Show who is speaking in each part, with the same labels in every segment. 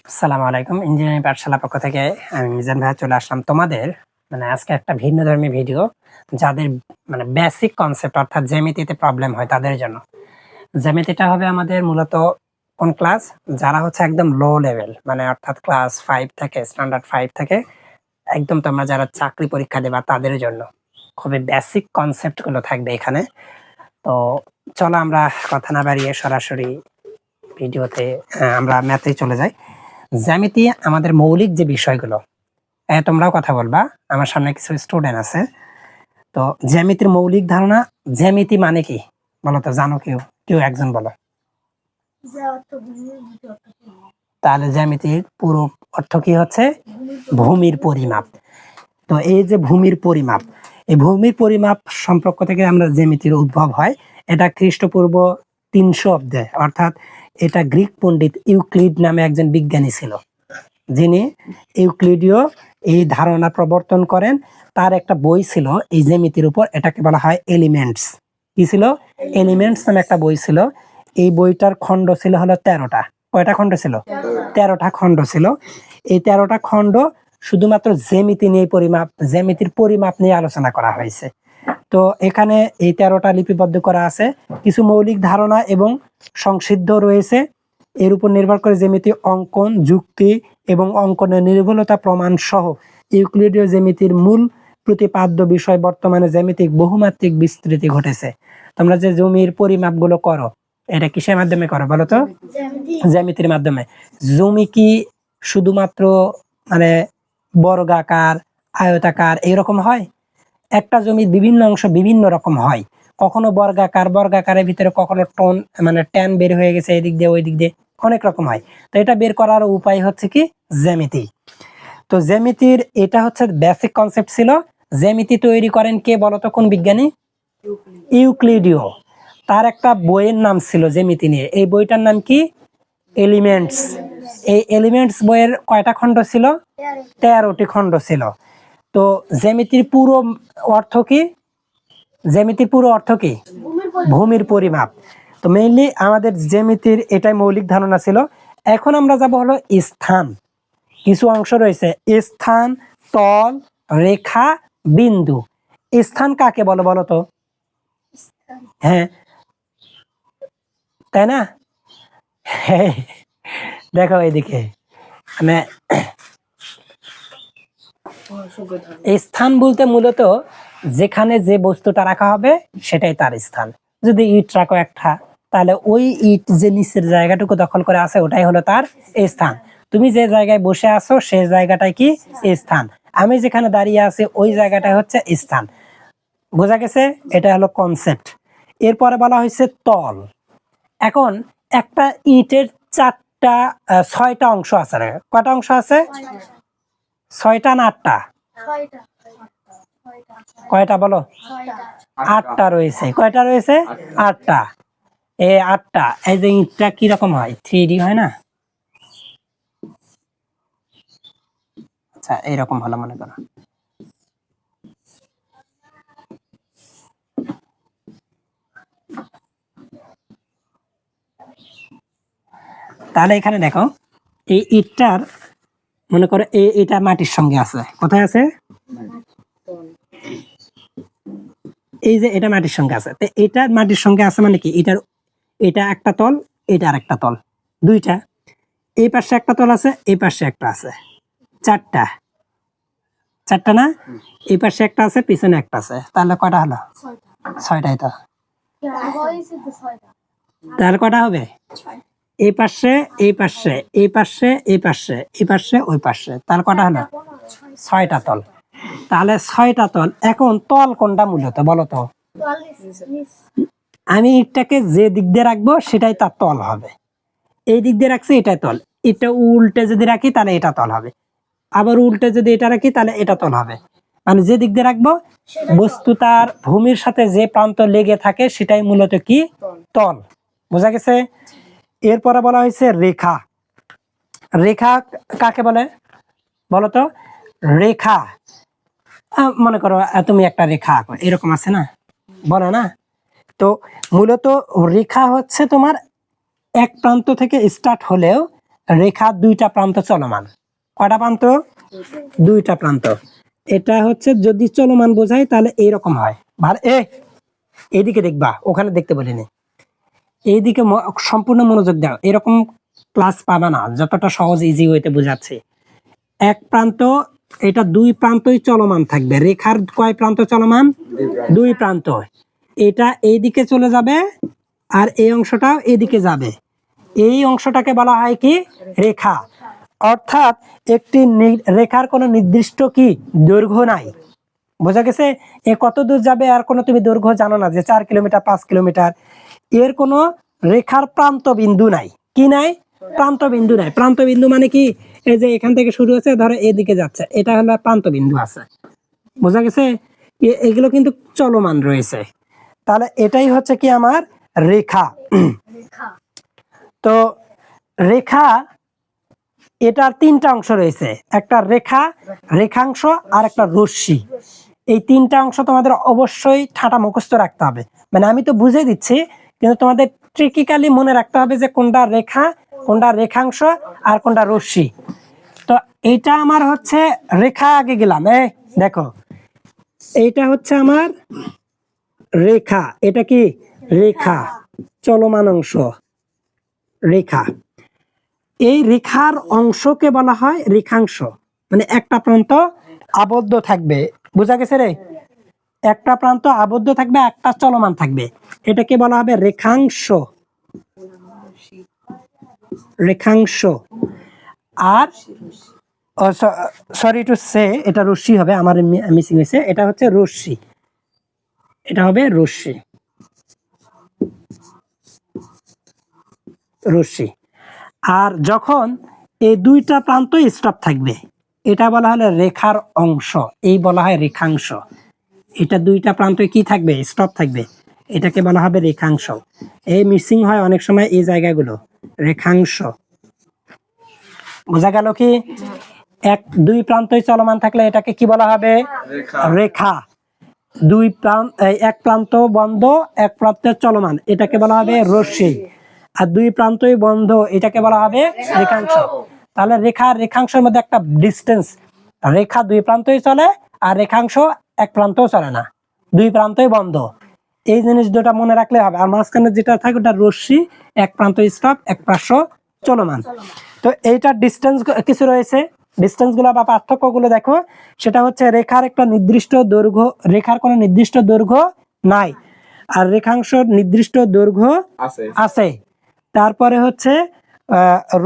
Speaker 1: আসসালামু আলাইকুম। ইঞ্জিনিয়ারিং পাঠশালা পক্ষ থেকে আমি মিজান ভাইয়া চলে আসলাম তোমাদের আজকে একটা ভিন্নধর্মী ভিডিও, যাদের বেসিক কনসেপ্ট অর্থাৎ জ্যামিতিতে প্রবলেম হয় তাদের জন্য। জ্যামিতিটা হবে আমাদের মূলত কোন ক্লাস, যারা হচ্ছে একদম লো লেভেল অর্থাৎ ক্লাস 5 থেকে স্ট্যান্ডার্ড 5 থেকে একদম তোমরা যারা চাকরি পরীক্ষা দেবা তাদের জন্য খুবই বেসিক কনসেপ্ট গুলো থাকবে এখানে। তো চলো আমরা কথা না বাড়িয়ে সরাসরি ভিডিওতে আমরা ম্যাথে চলে যাই। জ্যামিতি আমাদের মৌলিক যে বিষয়গুলো, তোমরাও কথা বলবা, আমার সামনে কিছু স্টুডেন্ট আছে। তো জ্যামিতির মৌলিক ধারণা, জ্যামিতি মানে কি বলো তো, জানো কেউ? কেউ একজন বলো। তাহলে জ্যামিতির পুরো অর্থ কি হচ্ছে? ভূমির পরিমাপ। তো এই যে ভূমির পরিমাপ, এই ভূমির পরিমাপ সম্পর্ক থেকে আমরা জ্যামিতির উদ্ভব হয়। এটা খ্রিস্টপূর্ব 300 অব্দে, অর্থাৎ এটা গ্রিক পণ্ডিত ইউক্লিড নামে একজন বিজ্ঞানী ছিল, যিনি ইউক্লিডীয় এই ধারণা প্রবর্তন করেন। তার একটা বই ছিল এই জ্যামিতির উপর, এটাকে বলা হয় এলিমেন্টস। কি ছিল? এলিমেন্টস নামে একটা বই ছিল। এই বইটার খণ্ড ছিল হলো 13টা। কয়টা খণ্ড ছিল? 13টা খণ্ড ছিল। এই 13টা খণ্ড শুধুমাত্র জ্যামিতি নিয়ে জ্যামিতির পরিমাপ নিয়ে আলোচনা করা হয়েছে। তো এখানে এই 13টা লিপিবদ্ধ করা আছে। কিছু মৌলিক ধারণা এবং সংসিদ্ধ রয়েছে। এর উপর নির্ভর করে জ্যামিতি অঙ্কন, যুক্তি এবং অঙ্কনের নির্ভুলতা প্রমাণ সহ ইউক্লিডীয় জ্যামিতির মূল প্রতিপাদ্য বিষয় বর্তমানে জ্যামিতিক বহুমাত্রিক বিস্তৃতি ঘটেছে। তোমরা যে জমির পরিমাপগুলো করো, এটা কিসের মাধ্যমে করো বলো তো? জ্যামিতির মাধ্যমে। জমি কি শুধুমাত্র বর্গাকার, আয়তাকার এইরকম হয়? একটা জমির বিভিন্ন অংশ বিভিন্ন রকম হয়। কখনো বর্গাকার, বর্গাকারের ভিতরে কখনো ট্যান বের হয়ে গেছে এদিক দিয়ে ওই দিক দিয়ে, অনেক রকম হয়। তো এটা বের করার উপায় হচ্ছে কি? জ্যামিতি। তো জ্যামিতির এটা হচ্ছে বেসিক কনসেপ্ট ছিল। জ্যামিতি তৈরি করেন কে বলতো? কোন বিজ্ঞানী? ইউক্লিডীয়। তার একটা বইয়ের নাম ছিল জ্যামিতি নিয়ে, এই বইটার নাম কি? এলিমেন্টস। এই এলিমেন্টস বইয়ের কয়টা খণ্ড ছিল? 13টি খণ্ড ছিল। তো জ্যামিতির পুরো অর্থ কি? জ্যামিতির পুরো অর্থ কি? ভূমির পরিমাপ। তো মেইনলি আমাদের জ্যামিতির এটাই মৌলিক ধারণা ছিল। এখন আমরা যাব হলো স্থান। কিছু অংশ রয়েছে, স্থান, তল, রেখা, বিন্দু। স্থান কাকে বলো বলো তো? হ্যাঁ, তাই না? হ্যাঁ, দেখো এইদিকে স্থান বলতে মূলত যেখানে যে বস্তুটা রাখা হবে সেটাই তার স্থান। যদি ইট রাখো একটা, তাহলে ওই ইট যে নিচের জায়গাটুকু দখল করে আছে ওটাই হলো তার স্থান। তুমি যে জায়গায় বসে আছো সেই জায়গাটাই কি? স্থান। আমি যেখানে দাঁড়িয়ে আছি ওই জায়গাটাই হচ্ছে স্থান। বোঝা গেছে? এটা হলো কনসেপ্ট। এরপরে বলা হয়েছে তল। এখন একটা ইটের 6টা অংশ আছে। কয়টা অংশ আছে? 6টা না 8টা? কয়টা বলো? 8টা রয়েছে। কয়টা রয়েছে? 8টা। এই 8টা, এই যে ইটটা কিরকম হয়? 3D হয় না? আচ্ছা, এইরকম হলো মনে করো। তাহলে এখানে দেখো, এই ইটটার মনে করো এটা মাটির সঙ্গে আছে। কোথায় আছে? এই যে এটা মাটির সঙ্গে আছে। তো এটা মাটির সঙ্গে আছে মানে কি? এটা একটা তল, এটা আরেকটা তল, দুইটা। এই পাশে একটা তল আছে, এই পাশে একটা আছে। 4টা। 4টা না? এই পাশে একটা আছে, পিছনে একটা আছে। তাহলে কয়টা হলো? 6টাই তো। তাহলে কয়টা হবে? এই পাশে, এই পাশে, এই পাশে, এই পাশে, এই পাশে, ওই পাশে। তাহলে কয়টা হলো? 6টা তল। তাহলে 6টা তল। এখন তল কোনটা মূলত বলো তো? আমি ইটটাকে যে দিক দিয়ে রাখবো সেটাই তার তল হবে। এই দিক দিয়ে রাখছি, এটাই তল। এটা উল্টে যদি রাখি তাহলে এটা তল হবে। আবার উল্টে যদি এটা রাখি তাহলে এটা তল হবে। মানে যে দিক দিয়ে রাখবো বস্তু তার ভূমির সাথে যে প্রান্ত লেগে থাকে সেটাই মূলত কি? তল। বোঝা গেছে? এরপরে বলা হয়েছে রেখা। রেখা কাকে বলে বলতো? রেখা মনে করো তুমি একটা রেখা আঁকো, এরকম আছে না, বলো না? তো মূলত রেখা হচ্ছে তোমার এক প্রান্ত থেকে স্টার্ট হলেও রেখার দুইটা প্রান্ত চলমান। কয়টা প্রান্ত? দুইটা প্রান্ত। এটা হচ্ছে যদি চলমান বোঝায় তাহলে এইরকম হয়। এইদিকে দেখবা, ওখানে দেখতে বলিনি। এইদিকে সম্পূর্ণ মনোযোগ দাও, এরকম ক্লাস পাবা না, যতটা সহজ ইজি হইতে বোঝাচ্ছে। এক প্রান্ত, এটা দুই প্রান্তই চলমান থাকবে। রেখার কয় প্রান্ত চলমান? দুই প্রান্ত। এটা এইদিকে চলে যাবে আর এই অংশটাও এদিকে যাবে। এই অংশটাকে বলা হয় কি? রেখা। অর্থাৎ একটি রেখার কোনো নির্দিষ্ট কি দৈর্ঘ্য নাই। বোঝা গেছে? এ কত দূর যাবে আর কোনো তুমি দৈর্ঘ্য জানো না, যে 4 কিলোমিটার 5 কিলোমিটার। এর কোনো রেখার প্রান্ত বিন্দু নাই। কি নাই? প্রান্ত বিন্দু নাই। প্রান্ত বিন্দু মানে কি? এই যে এখান থেকে শুরু হচ্ছে, ধরো এদিকে যাচ্ছে, এটা হলো প্রান্ত বিন্দু আছে। বোঝা গেছে? এগুলো কিন্তু চলমান রয়েছে। তাহলে এটাই হচ্ছে কি আমার রেখা। তো রেখা, এটার তিনটা অংশ রয়েছে, একটা রেখা, রেখাংশ আর একটা রশ্মি। এই তিনটা অংশ তোমাদের অবশ্যই ঠাটা মুখস্থ রাখতে হবে। মানে আমি তো বুঝে দিচ্ছি, কিন্তু তোমাদের ট্রিকিক্যালি মনে রাখতে হবে যে কোনটা রেখা, কোনটা রেখাংশ আর কোনটা রশ্মি। তো এইটা আমার হচ্ছে রেখা। আগে গেলাম, দেখো এইটা হচ্ছে আমার রেখা। এটা কি? রেখা, চলমান অংশ, রেখা। এই রেখার অংশকে বলা হয় রেখাংশ। মানে একটা প্রান্ত আবদ্ধ থাকবে। বুঝা গেছে রে? একটা প্রান্ত আবদ্ধ থাকবে, একটা চলমান থাকবে, এটাকে বলা হবে রেখাংশ। রেখাংশ। আর সরি টু সে, এটা রশ্মি হবে, আমার মিসিং হয়েছে। এটা হচ্ছে রশ্মি, এটা হবে রশ্মি। রশ্মি। আর যখন এই দুইটা প্রান্ত স্টপ থাকবে, এটা বলা হলো রেখার অংশ, এই বলা হয় রেখাংশ। এটা দুইটা প্রান্তে কি থাকবে? স্টপ থাকবে, এটাকে বলা হবে রেখাংশ। এই মিসিং হয় অনেক সময় এই জায়গাগুলো, রেখাংশ। বোঝা গেল কি? দুই প্রান্তই চলমান থাকলে এটাকে কি বলা হবে? রেখা। দুই প্রান্ত, এক প্রান্ত বন্ধ, এক প্রান্ত চলমান, এটাকে বলা হবে রশ্মি। আর দুই প্রান্তই বন্ধ, এটাকে বলা হবে রেখাংশ। তাহলে রেখা রেখাংশের মধ্যে একটা ডিস্টেন্স। রেখা দুই প্রান্তই চলে, আর রেখাংশ এক প্রান্তও চলে না, দুই প্রান্তই বন্ধ। এই জিনিস দুটা মনে রাখলে হবে। আর মাঝখানে যেটা থাকে ওটা রশ্মি, এক প্রান্ত স্টপ, এক প্রান্ত চলমান। তো এইটার ডিস্টেন্স কিছু রয়েছে, ডিস্টেন্স গুলো বা পার্থক্য গুলো দেখো। সেটা হচ্ছে রেখার একটা নির্দিষ্ট দৈর্ঘ্য, রেখার কোনো নির্দিষ্ট দৈর্ঘ্য নাই, আর রেখাংশের নির্দিষ্ট দৈর্ঘ্য আছে। তারপরে হচ্ছে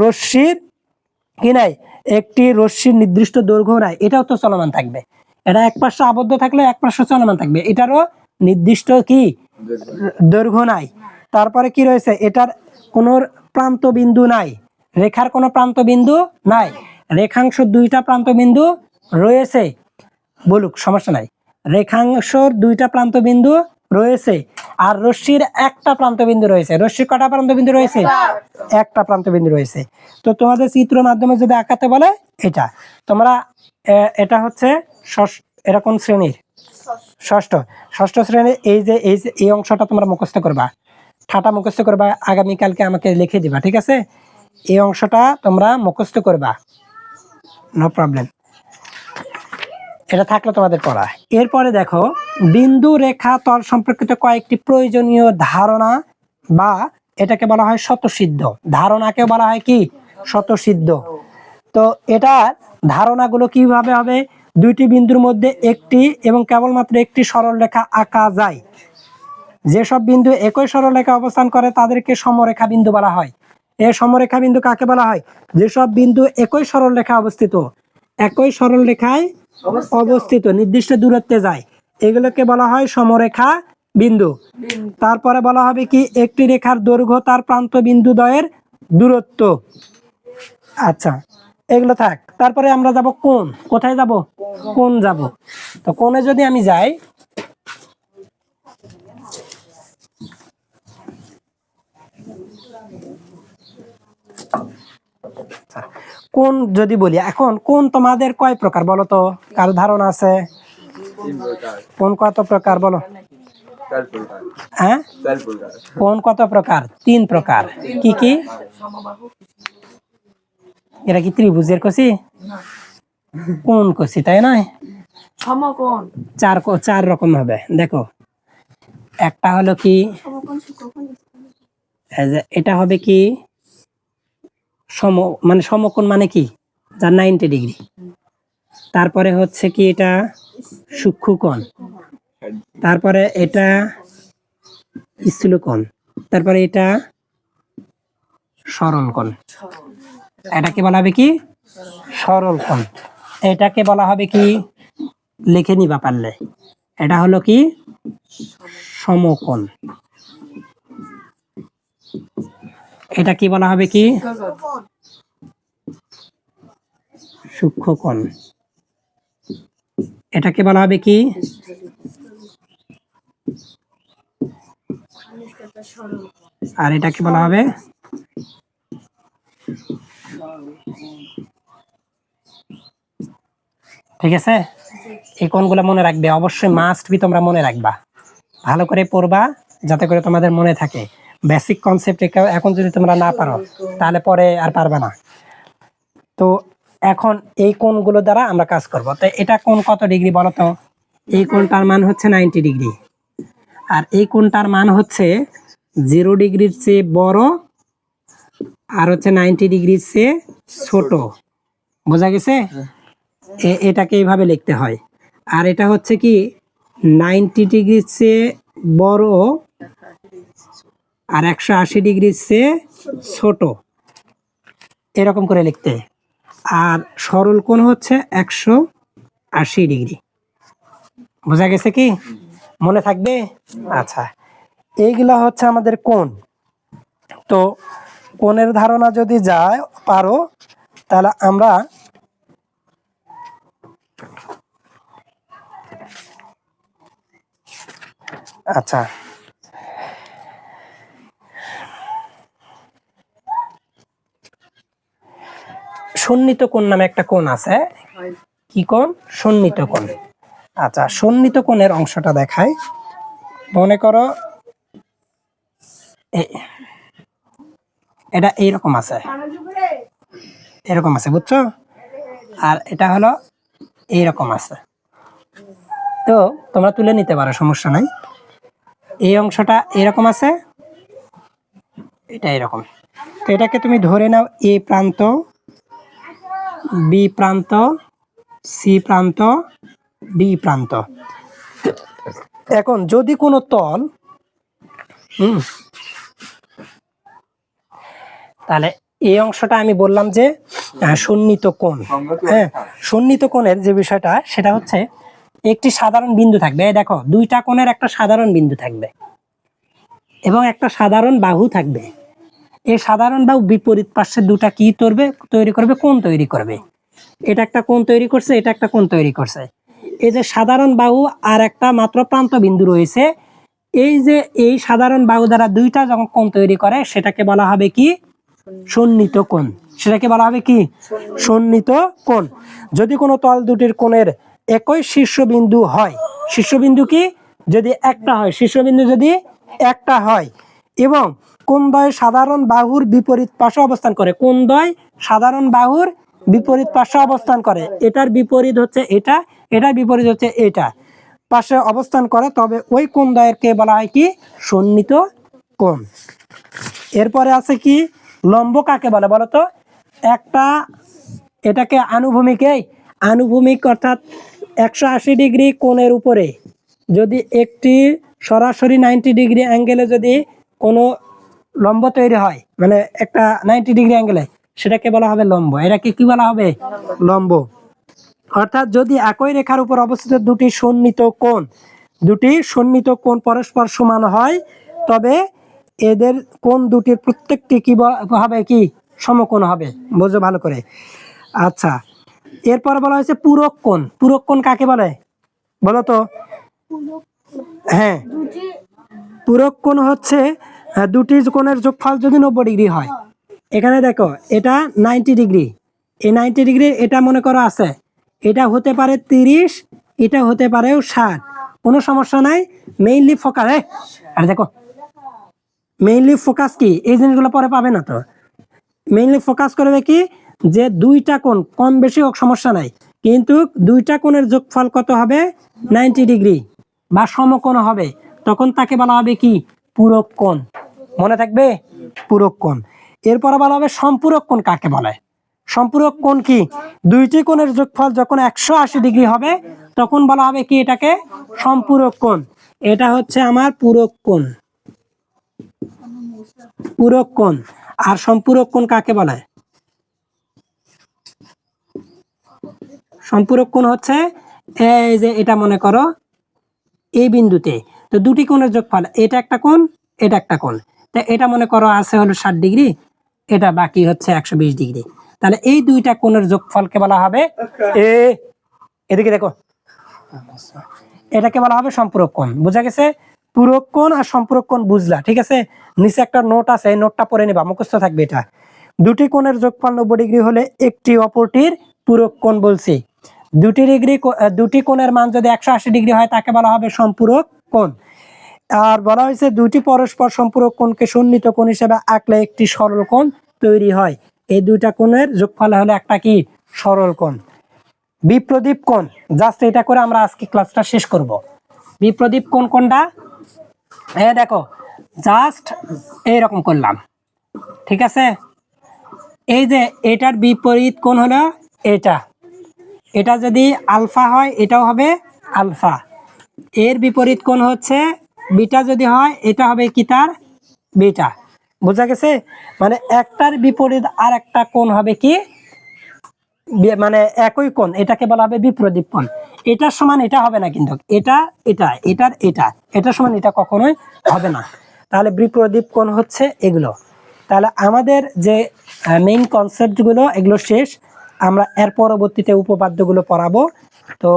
Speaker 1: রশ্মির কি নাই? একটি রশ্মির নির্দিষ্ট দৈর্ঘ্য নাই, এটাও তো চলমান থাকবে। এটা এক পাশে আবদ্ধ থাকলে এক পাশে চলমান থাকবে, এটারও নির্দিষ্ট কি দৈর্ঘ্য নাই। তারপরে কি রয়েছে? এটার কোনো প্রান্ত বিন্দু নাই, রেখার কোনো প্রান্ত বিন্দু নাই। রেখাংশ দুইটা প্রান্ত বিন্দু রয়েছে, বলুক সমস্যা নাই। রেখাংশর দুইটা প্রান্ত বিন্দু রয়েছে, আর রশ্মির একটা প্রান্ত বিন্দু রয়েছে। রশ্মির কটা প্রান্ত বিন্দু রয়েছে? একটা প্রান্ত বিন্দু রয়েছে। তো তোমাদের চিত্র মাধ্যমে যদি আঁকাতে বলে, এটা তোমরা এটা হচ্ছে এরকম শ্রেণীর ষষ্ঠ ষষ্ঠ শ্রেণীর। এই অংশটা তোমরা মুখস্থ করবা, ঠাটা মুখস্থ করবা, আগামীকালকে আমাকে লিখে দিবা, ঠিক আছে? এই অংশটা তোমরা মুখস্থ করবা, নো প্রবলেম। এটা থাকলে তোমাদের পড়া। এরপরে দেখো, বিন্দু রেখা তল সম্পর্কিত কয়েকটি প্রয়োজনীয় ধারণা, বা এটাকে বলা হয় স্বতঃসিদ্ধ ধারণাকে বলা হয় কি? স্বতঃসিদ্ধ। তো এটা ধারণাগুলো কিভাবে হবে? দুইটি বিন্দুর মধ্যে একটি এবং কেবলমাত্র একটি সরল রেখা আঁকা যায়। যেসব বিন্দু একই সরল রেখা অবস্থান করে তাদেরকে সমরেখা বিন্দু বলা হয়। এই সমরেখা বিন্দু কাকে বলা হয়? যেসব বিন্দু একই সরল রেখা অবস্থিত, একই সরল রেখায় অবস্থিত, নির্দিষ্ট দূরত্বে যায়, এগুলোকে বলা হয় সমরেখা বিন্দু। তারপরে বলা হবে কি? একটি রেখার দৈর্ঘ্য তার প্রান্ত বিন্দু দ্বয়ের দূরত্ব। আচ্ছা, এগুলো থাক। তারপরে আমরা যাব কোণ। কোথায় যাব? কোণ যাব। তো কোণে যদি আমি যাই, কোণ যদি বলি, এখন কোণ তোমাদের কয় প্রকার বলো তো? কার ধারণা আছে? কোণ কত প্রকার বলো? হ্যাঁ, কোণ কত প্রকার? 3 প্রকার। কি কি? এটা কি ত্রিভুজের কষি? কোন কষি, তাই নয়?
Speaker 2: সমকোণ।
Speaker 1: চার রকম হবে, দেখো। একটা হলো কি, এটা হবে কি মানে সমকোণ মানে কি, যার 90 ডিগ্রি। তারপরে হচ্ছে কি এটা সূক্ষ্মকোণ, তারপরে এটা স্থূলকোণ, তারপরে এটা সরল কোণ। এটাকে বলা হবে কি সরল কোণ। এটাকে বলা হবে কি, লিখে নিবা পারলে, এটা হলো কি সমকোণ। এটা কি বলা হবে কি সূক্ষ্মকোণ। এটাকে বলা হবে কি আর এটাকে বলা হবে ঠিক আছে। এই কোণগুলো মনে রাখবে, অবশ্যই মাস্ট বি তোমরা মনে রাখবা, ভালো করে পড়বা যাতে করে তোমাদের মনে থাকে। বেসিক কনসেপ্ট এখন যদি তোমরা না পারো তাহলে পরে আর পারবে না। তো এখন এই কোণগুলো দ্বারা আমরা কাজ করব। তো এটা কোণ কত ডিগ্রি বলো তো? এই কোণটার মান হচ্ছে 90 ডিগ্রি, আর এই কোণটার মান হচ্ছে 0 ডিগ্রির চেয়ে বড় আর হচ্ছে 90 ডিগ্রির চেয়ে ছোট। বোঝা গেছে? এটাকে এইভাবে লিখতে হয়। আর এটা হচ্ছে কি 90 ডিগ্রির চেয়ে বড় আর 180 ডিগ্রির চেয়ে ছোট, এরকম করে লিখতে। আর সরল কোণ হচ্ছে 180 ডিগ্রি। বোঝা গেছে কি? মনে থাকবে? আচ্ছা, এইগুলা হচ্ছে আমাদের কোণ। তো কোণের ধারণা যদি যায় পারো তাহলে আমরা আচ্ছা সন্নিহিত কোণ নামে একটা কোণ আছে। কি কোণ? সন্নিহিত কোণ। আচ্ছা, সন্নিহিত কোণের অংশটা দেখাই। মনে করো এটা এইরকম আছে, এরকম আছে, বুঝছো? আর এটা হলো এইরকম আছে। তো তোমরা তুলে নিতে পারো, সমস্যা নাই। এই অংশটা এরকম আছে, এটা এরকম। তো এটাকে তুমি ধরে নাও এ প্রান্ত, বি প্রান্ত, সি প্রান্ত, ডি প্রান্ত। এখন যদি কোনো তল তাহলে এই অংশটা আমি বললাম যে সন্নিহিত কোণ। হ্যাঁ, সন্নিহিত কোণের যে বিষয়টা সেটা হচ্ছে একটি সাধারণ বিন্দু থাকবে। দেখো, দুইটা কোণের একটা সাধারণ বিন্দু থাকবে এবং একটা সাধারণ বাহু থাকবে। এই সাধারণ বাহু বিপরীত পাশে দুটা কি তৈরি করবে? কোণ তৈরি করবে। এটা একটা কোণ তৈরি করছে, এটা একটা কোণ তৈরি করছে। এই যে সাধারণ বাহু আর একটা মাত্র প্রান্ত বিন্দু রয়েছে, এই যে এই সাধারণ বাহু দ্বারা দুইটা যখন কোণ তৈরি করে সেটাকে বলা হবে কি সন্নিহিত কোণ। সেটাকে বলা হবে কি সন্নিহিত কোণ। যদি কোনো তল দুটির কোণের একই শীর্ষবিন্দু হয়, শীর্ষবিন্দু কি যদি একটা হয়, শীর্ষবিন্দু যদি একটা হয় এবং কোণদ্বয় সাধারণ বাহুর বিপরীত পাশে অবস্থান করে, কোণদ্বয় সাধারণ বাহুর বিপরীত পাশে অবস্থান করে, এটার বিপরীত হচ্ছে এটা, এটার বিপরীত হচ্ছে এটা, পাশে অবস্থান করে, তবে ওই কোণদ্বয়কে বলা হয় কি সন্নিহিত কোণ। এরপরে আছে কি লম্ব। কাকে বলে বলো তো? একটা এটাকে আনুভূমিক অর্থাৎ 180 ডিগ্রি কোণের উপরে যদি একটি সরাসরি 90 ডিগ্রি অ্যাঙ্গেলে যদি কোনো লম্ব তৈরি হয়, মানে একটা 90 ডিগ্রি অ্যাঙ্গেলে, সেটাকে বলা হবে লম্ব। এটাকে কি বলা হবে? লম্ব। অর্থাৎ যদি একই রেখার উপর অবস্থিত দুটি সন্নিহিত কোণ পরস্পর সমান হয়, তবে এদের কোণ দুটির প্রত্যেকটি কি হবে? কি সমকোণ হবে। বোঝো ভালো করে। আচ্ছা, এরপরে বলা হয়েছে পূরক কোণ। পূরক কোণ কাকে বলে বলো তো? হ্যাঁ, পূরক কোণ হচ্ছে দুটি কোণের যোগফল যদি 90 ডিগ্রি হয়। এখানে দেখো, এটা 90 ডিগ্রি, এই 90 ডিগ্রি এটা মনে করো আছে, এটা হতে পারে 30, এটা হতে পারে 60, কোনো সমস্যা নাই। মেইনলি ফোকাস, আর দেখো মেইনলি ফোকাস কি, এই জিনিসগুলো পরে পাবে না। তো মেইনলি ফোকাস করবে কি যে দুইটা কোণ কম বেশি হোক সমস্যা নাই, কিন্তু দুইটা কোণের যোগফল কত হবে 90 ডিগ্রি বা সমকোণ হবে, তখন তাকে বলা হবে কি পূরক কোণ। মনে থাকবে পূরক কোণ। এরপরে বলা হবে সম্পূরক কোণ কাকে বলে। সম্পূরক কোণ কি, দুইটি কোণের যোগফল যখন 180 ডিগ্রি হবে তখন বলা হবে কি এটাকে সম্পূরক কোণ। এটা হচ্ছে আমার পূরক কোণ, পূরক কোণ। আর সম্পূরক কোণ কাকে বলে, সম্পূরক কোণ হচ্ছে এই যে এটা মনে করো এই বিন্দুতে, তো দুটি কোণের যোগফল, এটা একটা কোণ এটা একটা কোণ, তো এটা মনে করো আছে হলো 60 ডিগ্রি, এটা বাকি হচ্ছে 120 ডিগ্রি, তাহলে এই দুইটা কোণের যোগফলকে বলা হবে এদিকে দেখো, এটাকে বলা হবে সম্পূরক কোণ। বোঝা গেছে? পূরক কোণ আর সম্পূরক কোণ বুঝলা, ঠিক আছে? নিচে একটা নোট আছে, এই নোটটা পড়ে নিবা, মুখস্থ থাকবে এটা। দুটি কোণের যোগফল 90 ডিগ্রি হলে একটি অপরটির পূরক কোণ বলছি। দুটি কোণের মান যদি 180 ডিগ্রি হয় তাকে বলা হবে সম্পূরক কোণ। আর বলা হয়েছে দুটি পরস্পর সম্পূরক কোণকে সন্নিহিত কোণ হিসেবে আঁকলে একটি সরল কোণ তৈরি হয়। এই দুইটা কোণের যোগফল হলো একটা কি সরল কোণ। বিপ্রদীপ কোণ, জাস্ট এটা করে আমরা আজকে ক্লাসটা শেষ করব। বিপ্রদীপ কোণ কোনটা, দেখো জাস্ট এইরকম করলাম, ঠিক আছে? এই যে এটার বিপরীত কোণ হলো এটা, এটা যদি আলফা হয় এটাও হবে আলফা। এর বিপরীত কোণ হচ্ছে বিটা, যদি হয় এটা হবে কি তার বিটা। বোঝা গেছে? মানে একটার বিপরীত আর একটা কোণ হবে কি মানে একই কোণ, এটাকে বলা হবে বিপ্রদীপ কোণ। এটার সমান এটা হবে না, কিন্তু এটা এটা এটার এটা এটার সমান এটা কখনোই হবে না। তাহলে বিপ্রদীপ কোণ হচ্ছে এগুলো। তাহলে আমাদের যে মেইন কনসেপ্টগুলো এগুলো শেষ, আমরা এর পরবর্তীতে উপপাদ্যগুলো পড়াবো। তো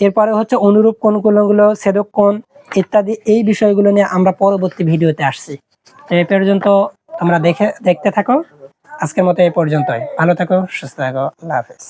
Speaker 1: এরপরে হচ্ছে অনুরূপ কোণগুলো, ছেদক কোণ ইত্যাদি, এই বিষয়গুলো নিয়ে আমরা পরবর্তী ভিডিওতে আসছি। তো এই পর্যন্ত তোমরা দেখতে থাকো। আজকের মতো এই পর্যন্তই। ভালো থাকো, সুস্থ থাকো, আল্লাহ হাফেজ।